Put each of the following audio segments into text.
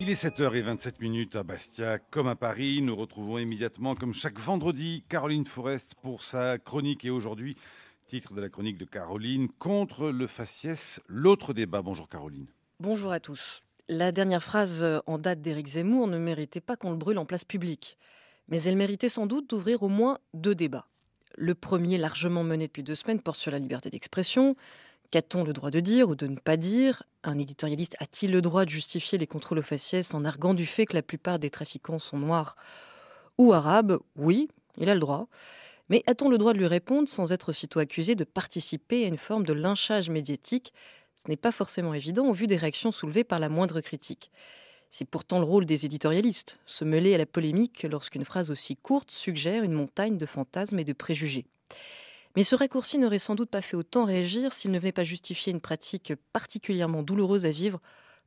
Il est 7h27 à Bastia, comme à Paris. Nous retrouvons immédiatement, comme chaque vendredi, Caroline Forest pour sa chronique. Et aujourd'hui, titre de la chronique de Caroline, contre le faciès, l'autre débat. Bonjour Caroline. Bonjour à tous. La dernière phrase en date d'Éric Zemmour ne méritait pas qu'on le brûle en place publique. Mais elle méritait sans doute d'ouvrir au moins deux débats. Le premier, largement mené depuis 2 semaines, porte sur la liberté d'expression. Qu'a-t-on le droit de dire ou de ne pas dire? Un éditorialiste a-t-il le droit de justifier les contrôles aux faciès en arguant du fait que la plupart des trafiquants sont noirs ou arabes? Oui, il a le droit. Mais a-t-on le droit de lui répondre sans être aussitôt accusé de participer à une forme de lynchage médiatique? Ce n'est pas forcément évident au vu des réactions soulevées par la moindre critique. C'est pourtant le rôle des éditorialistes, se mêler à la polémique lorsqu'une phrase aussi courte suggère une montagne de fantasmes et de préjugés. Mais ce raccourci n'aurait sans doute pas fait autant réagir s'il ne venait pas justifier une pratique particulièrement douloureuse à vivre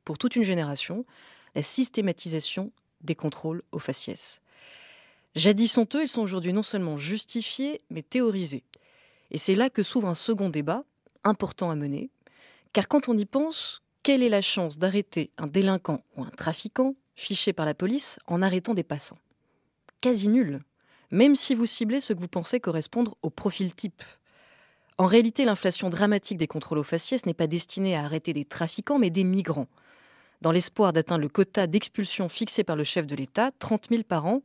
pour toute une génération, la systématisation des contrôles aux faciès. Jadis honteux, ils sont aujourd'hui non seulement justifiés, mais théorisés. Et c'est là que s'ouvre un second débat, important à mener, car quand on y pense, quelle est la chance d'arrêter un délinquant ou un trafiquant fiché par la police en arrêtant des passants? Quasi nulle, même si vous ciblez ce que vous pensez correspondre au profil type. En réalité, l'inflation dramatique des contrôles aux faciès n'est pas destinée à arrêter des trafiquants, mais des migrants. Dans l'espoir d'atteindre le quota d'expulsion fixé par le chef de l'État, 30 000 par an,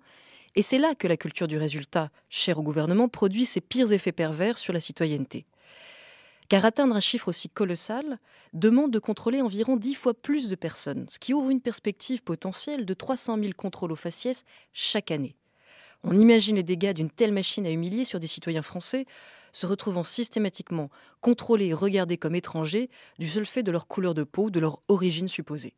et c'est là que la culture du résultat, chère au gouvernement, produit ses pires effets pervers sur la citoyenneté. Car atteindre un chiffre aussi colossal demande de contrôler environ 10 fois plus de personnes, ce qui ouvre une perspective potentielle de 300 000 contrôles aux faciès chaque année. On imagine les dégâts d'une telle machine à humilier sur des citoyens français se retrouvant systématiquement contrôlés et regardés comme étrangers du seul fait de leur couleur de peau, de leur origine supposée.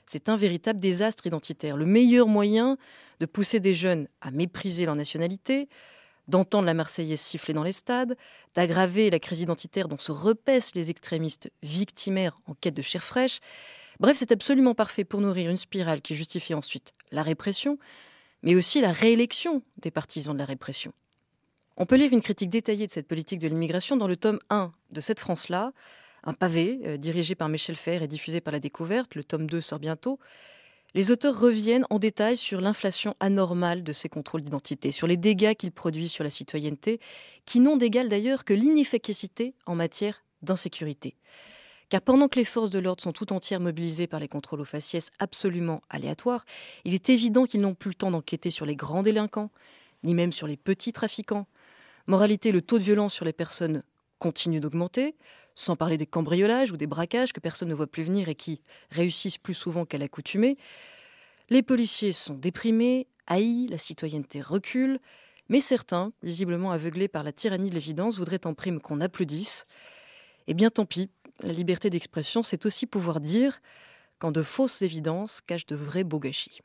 C'est un véritable désastre identitaire, le meilleur moyen de pousser des jeunes à mépriser leur nationalité, d'entendre la Marseillaise siffler dans les stades, d'aggraver la crise identitaire dont se repaissent les extrémistes victimaires en quête de chair fraîche. Bref, c'est absolument parfait pour nourrir une spirale qui justifie ensuite la répression, mais aussi la réélection des partisans de la répression. On peut lire une critique détaillée de cette politique de l'immigration dans le tome 1 de Cette France-là, un pavé dirigé par Michel Fer et diffusé par La Découverte. Le tome 2 sort bientôt. Les auteurs reviennent en détail sur l'inflation anormale de ces contrôles d'identité, sur les dégâts qu'ils produisent sur la citoyenneté, qui n'ont d'égal d'ailleurs que l'inefficacité en matière d'insécurité. Car pendant que les forces de l'ordre sont tout entières mobilisées par les contrôles aux faciès absolument aléatoires, il est évident qu'ils n'ont plus le temps d'enquêter sur les grands délinquants, ni même sur les petits trafiquants. Moralité, le taux de violence sur les personnes continue d'augmenter, sans parler des cambriolages ou des braquages que personne ne voit plus venir et qui réussissent plus souvent qu'à l'accoutumée. Les policiers sont déprimés, haïs, la citoyenneté recule, mais certains, visiblement aveuglés par la tyrannie de l'évidence, voudraient en prime qu'on applaudisse. Eh bien tant pis, la liberté d'expression, c'est aussi pouvoir dire quand de fausses évidences cachent de vrais beaux gâchis.